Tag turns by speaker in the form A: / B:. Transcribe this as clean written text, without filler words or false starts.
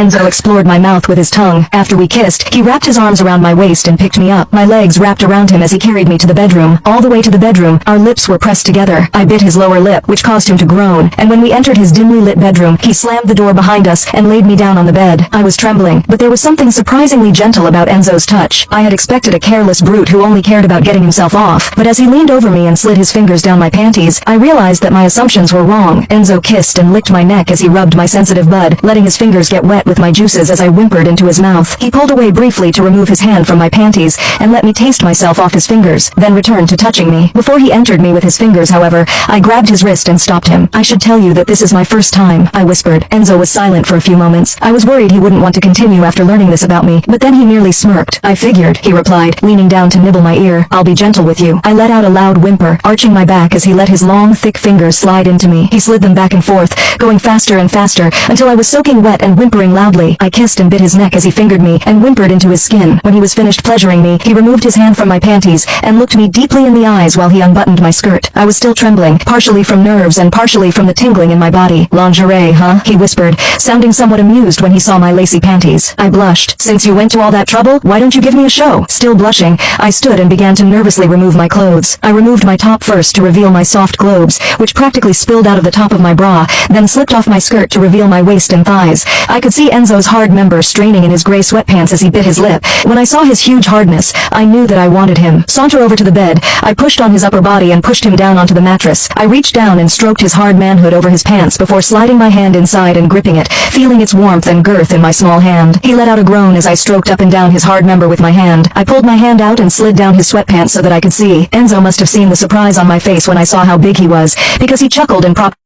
A: Enzo explored my mouth with his tongue. After we kissed, he wrapped his arms around my waist and picked me up. My legs wrapped around him as he carried me to the bedroom. All the way to the bedroom, our lips were pressed together. I bit his lower lip, which caused him to groan, and when we entered his dimly lit bedroom, he slammed the door behind us and laid me down on the bed. I was trembling, but there was something surprisingly gentle about Enzo's touch. I had expected a careless brute who only cared about getting himself off, but as he leaned over me and slid his fingers down my panties, I realized that my assumptions were wrong. Enzo kissed and licked my neck as he rubbed my sensitive bud, letting his fingers get wet with my juices as I whimpered into his mouth. He pulled away briefly to remove his hand from my panties and let me taste myself off his fingers, then returned to touching me. Before he entered me with his fingers, however, I grabbed his wrist and stopped him. "I should tell you that this is my first time," I whispered. Enzo was silent for a few moments. I was worried he wouldn't want to continue after learning this about me, but then he merely smirked. "I figured," he replied, leaning down to nibble my ear. "I'll be gentle with you." I let out a loud whimper, arching my back as he let his long, thick fingers slide into me. He slid them back and forth, going faster and faster, until I was soaking wet and whimpering loudly. I kissed and bit his neck as he fingered me and whimpered into his skin. When he was finished pleasuring me, he removed his hand from my panties and looked me deeply in the eyes while he unbuttoned my skirt. I was still trembling, partially from nerves and partially from the tingling in my body. "Lingerie, huh?" he whispered, sounding somewhat amused when he saw my lacy panties. I blushed. "Since you went to all that trouble, why don't you give me a show?" Still blushing, I stood and began to nervously remove my clothes. I removed my top first to reveal my soft globes, which practically spilled out of the top of my bra, then slipped off my skirt to reveal my waist and thighs. I could see Enzo's hard member straining in his gray sweatpants as he bit his lip. When I saw his huge hardness, I knew that I wanted him. Saunter over to the bed, I pushed on his upper body and pushed him down onto the mattress. I reached down and stroked his hard manhood over his pants before sliding my hand inside and gripping it, feeling its warmth and girth in my small hand. He let out a groan as I stroked up and down his hard member with my hand. I pulled my hand out and slid down his sweatpants so that I could see. Enzo must have seen the surprise on my face when I saw how big he was, because he chuckled and propped